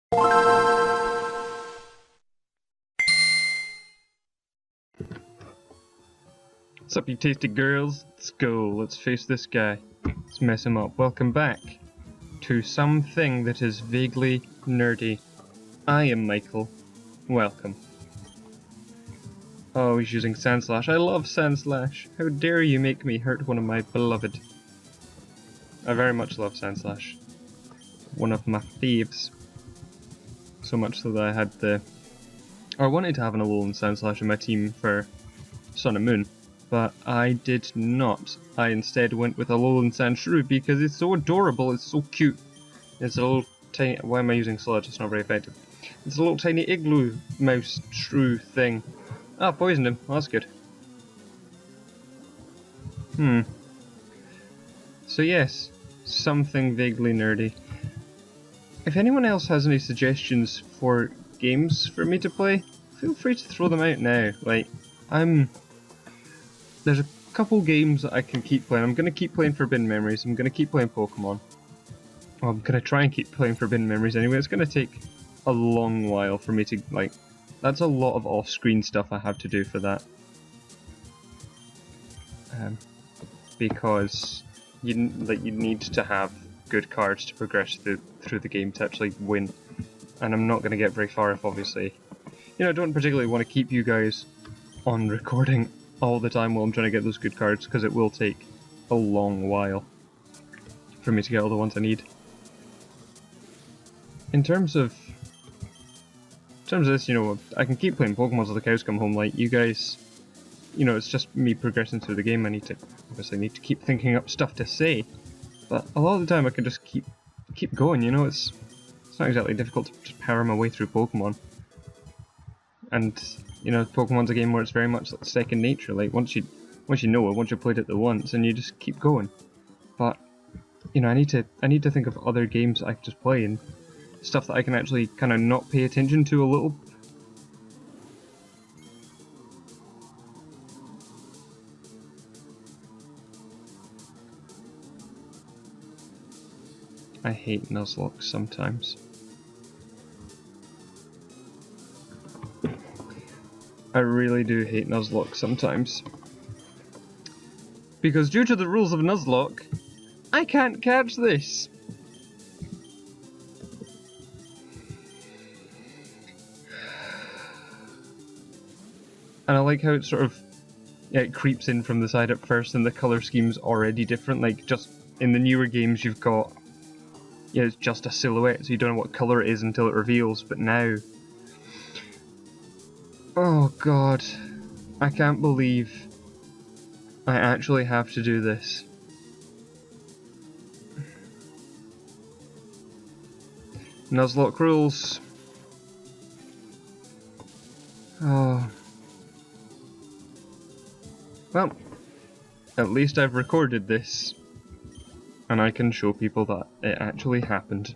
What's up, you tasty girls? Let's go. Let's face this guy. Let's mess him up. Welcome back to something that is vaguely nerdy. I am Michael. Welcome. Oh, he's using Sandslash. I love Sandslash. How dare you make me hurt one of my beloved. I very much love Sandslash. One of my faves. So much so that I had I wanted to have an Alolan Sandslash in my team for Sun and Moon. But I did not. I instead went with Alolan Sandshrew because it's so adorable, it's so cute. It's a little tiny... Why am I using Sludge? It's not very effective. It's a little tiny igloo mouse shrew thing. Ah, poisoned him. Well, that's good. So yes, something vaguely nerdy. If anyone else has any suggestions for games for me to play, feel free to throw them out now. Like, there's a couple games that I can keep playing. I'm going to keep playing Forbidden Memories. I'm going to keep playing Pokemon. Well, I'm going to try and keep playing Forbidden Memories anyway. It's going to take a long while for me to, like... That's a lot of off-screen stuff I have to do for that. Because you need to have good cards to progress through the game to actually win. And I'm not going to get very far if, obviously... You know, I don't particularly want to keep you guys on recording all the time while I'm trying to get those good cards, because it will take a long while for me to get all the ones I need. In terms of this, you know, I can keep playing Pokemon till the cows come home. Like, you guys, you know, it's just me progressing through the game. I obviously need to keep thinking up stuff to say, but a lot of the time I can just keep going. You know, it's not exactly difficult to just power my way through Pokemon. And you know, Pokemon's a game where it's very much like second nature. Like, once you know it, once you've played it the once, and you just keep going. But you know, I need to think of other games that I can just play and stuff that I can actually kind of not pay attention to a little. I hate Nuzlocke sometimes. I really do hate Nuzlocke sometimes. Because due to the rules of Nuzlocke, I can't catch this! And I like how it sort of... Yeah, it creeps in from the side at first and the colour scheme's already different. Like, just in the newer games you've got... Yeah, it's just a silhouette, so you don't know what colour it is until it reveals, but now... Oh god, I can't believe I actually have to do this. Nuzlocke rules. Oh. Well, at least I've recorded this, and I can show people that it actually happened.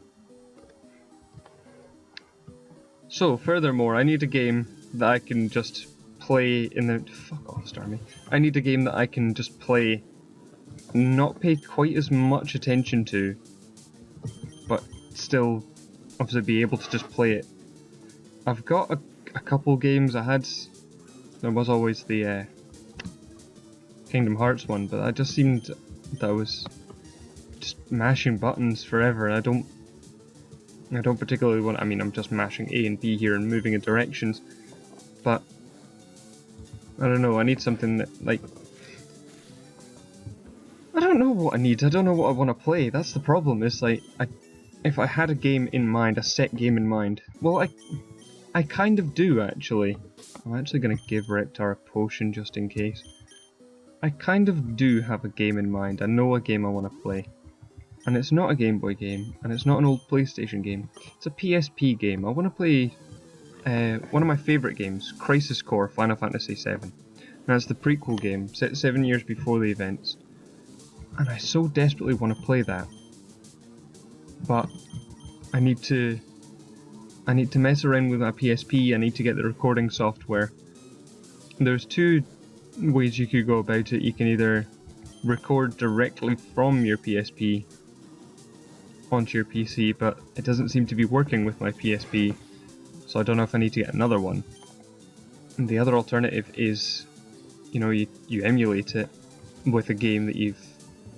So, furthermore, I need a game that I can just play in the... Fuck off, Starmie. I need a game that I can just play, not pay quite as much attention to, but still, obviously, be able to just play it. I've got a couple games. There was always the Kingdom Hearts one, but I just seemed that I was just mashing buttons forever, and I don't particularly want... I mean, I'm just mashing A and B here and moving in directions, but I don't know, I need something that, like... I don't know what I need, I don't know what I want to play. That's the problem, is like, if I had a game in mind, a set game in mind, well, I kind of do, actually. I'm actually going to give Reptar a potion just in case. I kind of do have a game in mind. I know a game I want to play. And it's not a Game Boy game, and it's not an old PlayStation game. It's a PSP game. I want to play one of my favourite games, Crisis Core Final Fantasy VII. Now, it's the prequel game, set 7 years before the events. And I so desperately want to play that. But I need to mess around with my PSP, I need to get the recording software. There's two ways you could go about it. You can either record directly from your PSP, onto your PC, but it doesn't seem to be working with my PSP, so I don't know if I need to get another one. And the other alternative is, you know, you emulate it with a game that you've,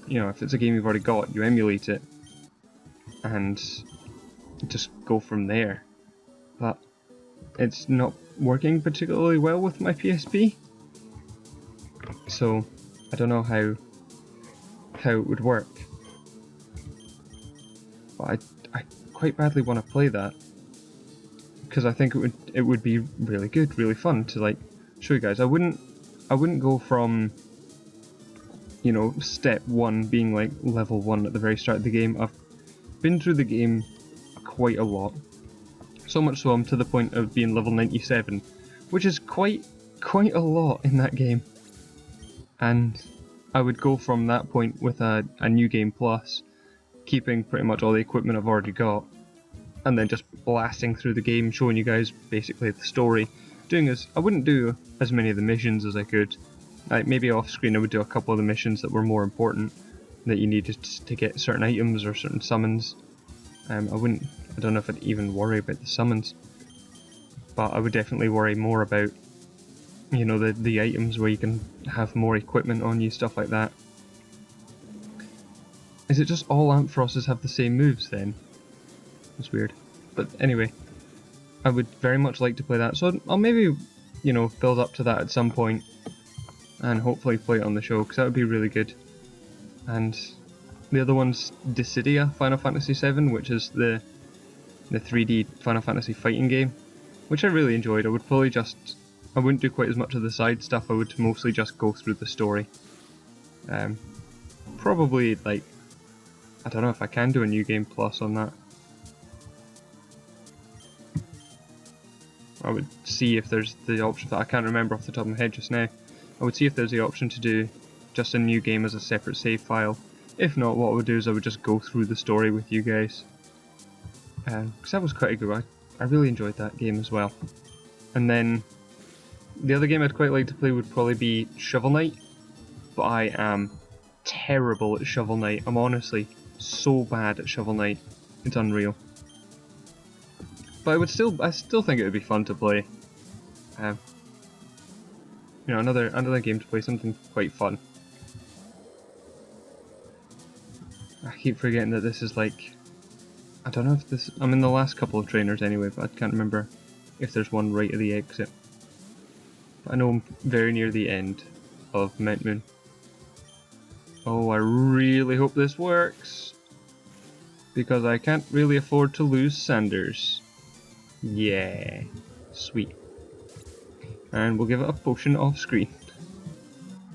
you know, if it's a game you've already got, you emulate it and just go from there. But it's not working particularly well with my PSP, so I don't know how it would work. But I quite badly want to play that, because I think it would be really good, really fun to like show you guys. I wouldn't go from, you know, step 1 being like level 1 at the very start of the game. I've been through the game quite a lot, so much so I'm to the point of being level 97, which is quite a lot in that game. And I would go from that point with a new game plus, keeping pretty much all the equipment I've already got, and then just blasting through the game, showing you guys basically the story. I wouldn't do as many of the missions as I could. Like maybe off screen I would do a couple of the missions that were more important, that you needed to get certain items or certain summons. I don't know if I'd even worry about the summons, but I would definitely worry more about, you know, the items where you can have more equipment on you, stuff like that. Is it just all Amphiroses have the same moves then? That's weird. But anyway, I would very much like to play that, so I'll maybe, you know, build up to that at some point and hopefully play it on the show, because that would be really good. And the other one's Dissidia Final Fantasy VII, which is the 3D Final Fantasy fighting game, which I really enjoyed. I wouldn't do quite as much of the side stuff, I would mostly just go through the story. Probably, like, I don't know if I can do a new game plus on that. I would see if there's the option, that I can't remember off the top of my head just now. I would see if there's the option to do just a new game as a separate save file. If not, what I would do is I would just go through the story with you guys. Because that was quite a good one. I really enjoyed that game as well. And then the other game I'd quite like to play would probably be Shovel Knight, but I am terrible at Shovel Knight. I'm honestly so bad at Shovel Knight. It's unreal. But I still think it would be fun to play. You know, another game to play, something quite fun. I keep forgetting that this is like, I don't know if this, I'm in the last couple of trainers anyway, but I can't remember if there's one right at the exit. But I know I'm very near the end of Mount Moon. Oh, I really hope this works, because I can't really afford to lose Sanders. Yeah, sweet. And we'll give it a potion off screen.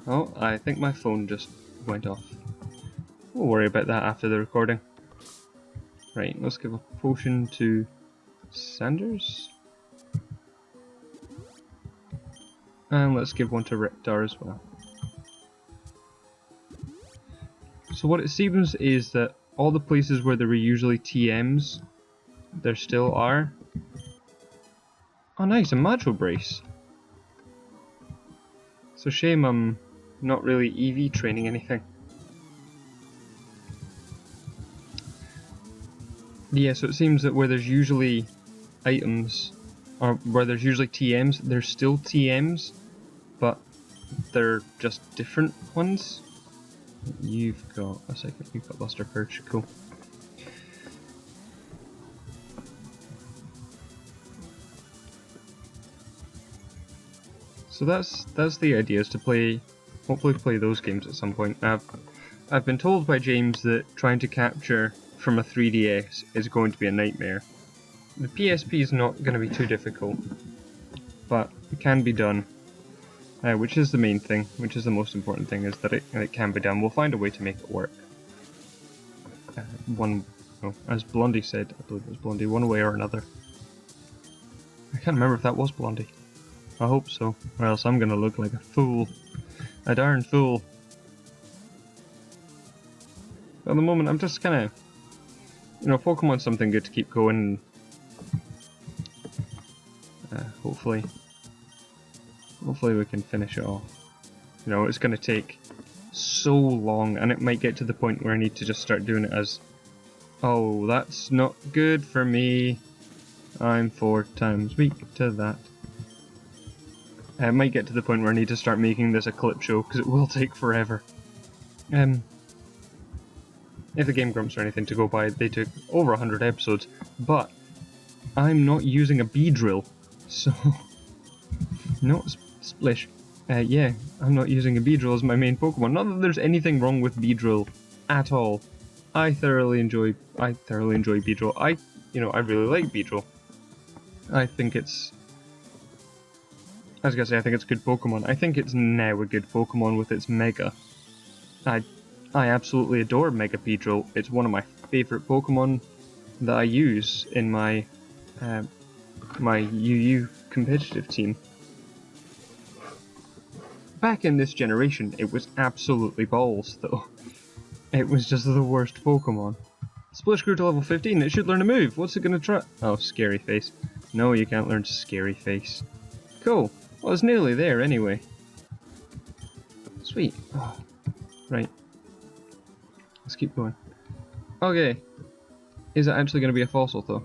Oh, I think my phone just went off. We'll worry about that after the recording. Right, let's give a potion to Sanders. And let's give one to Reptar as well. So what it seems is that all the places where there were usually TMs, there still are. Oh nice, a Macho Brace. It's a shame I'm not really EV training anything. Yeah, so it seems that where there's usually items, or where there's usually TMs, there's still TMs, but they're just different ones. You've got Luster Purge, cool. So that's the idea, is to hopefully play those games at some point. I've been told by James that trying to capture from a 3DS is going to be a nightmare. The PSP is not going to be too difficult, but it can be done, which is the main thing, which is the most important thing, is that it can be done. We'll find a way to make it work. As Blondie said, I believe it was Blondie, one way or another. I can't remember if that was Blondie. I hope so, or else I'm gonna look like a fool. A darn fool. At the moment, I'm just kinda, you know, Pokemon's something good to keep going. Hopefully we can finish it off. You know, it's gonna take so long, and it might get to the point where I need to just start doing it as Oh, that's not good for me. I'm 4 times weak to that. I might get to the point where I need to start making this a clip show, because it will take forever. If the Game Grumps are anything to go by, they took over 100 episodes, but I'm not using a Beedrill, so... no, Splish. Yeah, I'm not using a Beedrill as my main Pokemon. Not that there's anything wrong with Beedrill at all. I thoroughly enjoy Beedrill. I really like Beedrill. I think it's... I was gonna say, I think it's a good Pokemon. I think it's now a good Pokemon with its Mega. I absolutely adore Mega Beedrill. It's one of my favourite Pokemon that I use in my my UU competitive team. Back in this generation, it was absolutely balls, though. It was just the worst Pokemon. Splish grew to level 15, it should learn a move. What's it gonna try? Oh, Scary Face. No, you can't learn Scary Face. Cool. Well, it's nearly there anyway. Sweet. Oh. Right. Let's keep going. Okay. Is it actually gonna be a fossil, though?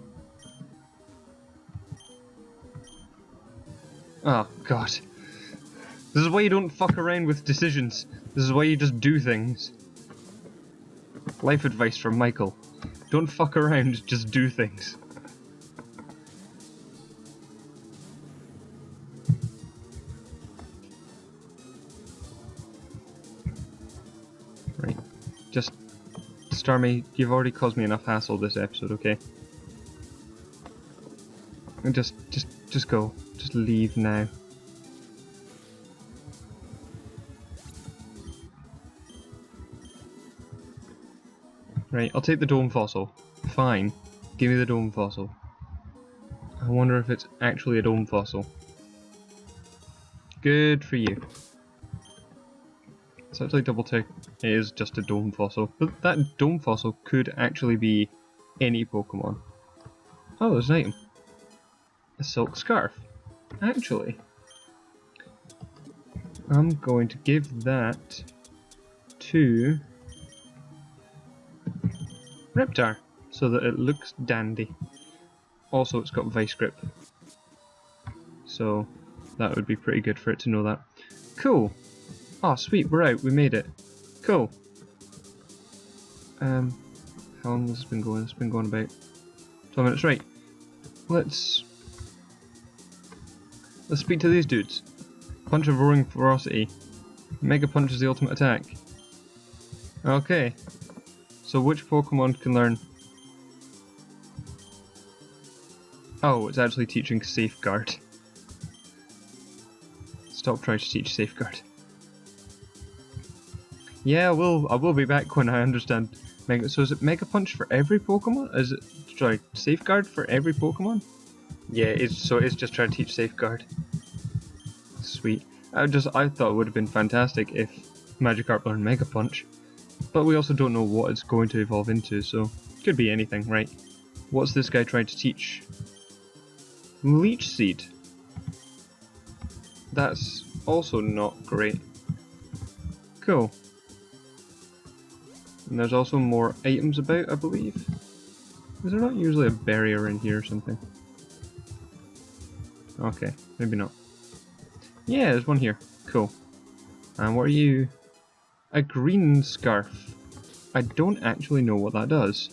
Oh, God. This is why you don't fuck around with decisions. This is why you just do things. Life advice from Michael. Don't fuck around, just do things. Right. Just... Starmie, you've already caused me enough hassle this episode, okay? And just go. Just leave now. Right, I'll take the Dome Fossil. Fine. Give me the Dome Fossil. I wonder if it's actually a Dome Fossil. Good for you. Let's actually double check. It is just a Dome Fossil. But that Dome Fossil could actually be any Pokemon. Oh, there's an item. A Silk Scarf. Actually. I'm going to give that to Reptar, so that it looks dandy. Also, it's got Vice Grip, so that would be pretty good for it to know that. Cool. Oh, sweet, we're out. We made it. Cool. How long has this been going? It's been going about 12 minutes. Right. Let's speak to these dudes. Punch of Roaring Ferocity. Mega Punch is the ultimate attack. Okay. So which Pokemon can learn... Oh, it's actually teaching Safeguard. Stop trying to teach Safeguard. Yeah, I will be back when I understand Mega... So is it Mega Punch for every Pokemon? Is it... Sorry, Safeguard for every Pokemon? Yeah, it's just trying to teach Safeguard. Sweet. I thought it would have been fantastic if Magikarp learned Mega Punch. But we also don't know what it's going to evolve into, so could be anything, right? What's this guy trying to teach? Leech Seed. That's also not great. Cool. And there's also more items about, I believe. Is there not usually a barrier in here or something? Okay, maybe not. Yeah, there's one here. Cool. And what are you? A green scarf. I don't actually know what that does.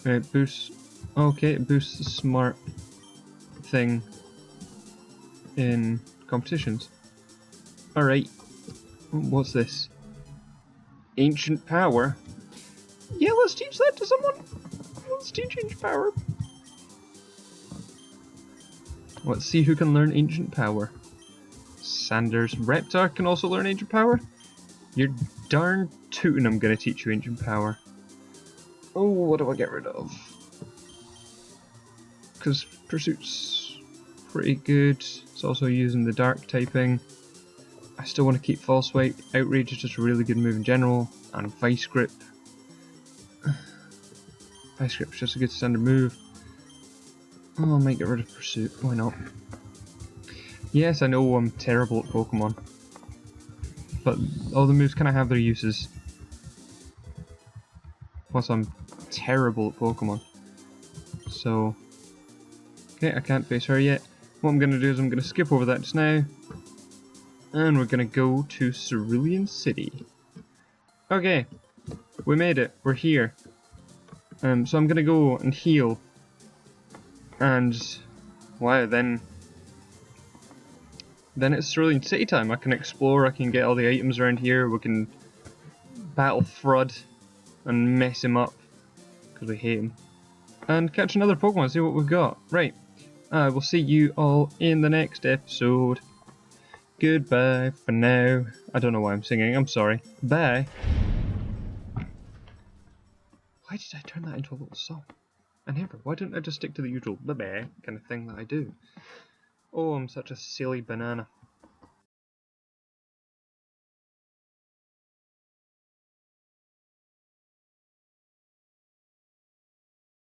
It boosts... Okay, it boosts the smart thing in competitions. Alright. What's this? Ancient Power? Yeah, let's teach that to someone! Let's teach Ancient Power. Let's see who can learn Ancient Power. Sanders Reptar can also learn Ancient Power? You're darn tootin' I'm gonna teach you Ancient Power. Oh, what do I get rid of? Because Pursuit's pretty good. It's also using the Dark typing. I still want to keep False Swipe. Outrage is just a really good move in general. And Vice Grip. Vice Grip's just a good standard move. Oh, I might get rid of Pursuit. Why not? Yes, I know I'm terrible at Pokemon. But all the moves kind of have their uses. plus I'm terrible at Pokemon. So, okay, I can't face her yet. What I'm going to do is I'm going to skip over that just now. And we're going to go to Cerulean City. Okay, we made it. We're here. So I'm going to go and heal. And, wow, then it's Cerulean City time. I can explore, I can get all the items around here, we can battle Frud and mess him up, because we hate him. And catch another Pokemon, see what we've got. Right, I will see you all in the next episode. Goodbye for now. I don't know why I'm singing, I'm sorry. Bye. Why did I turn that into a little song? I never. Why didn't I just stick to the usual bye-bye kind of thing that I do? Oh, I'm such a silly banana.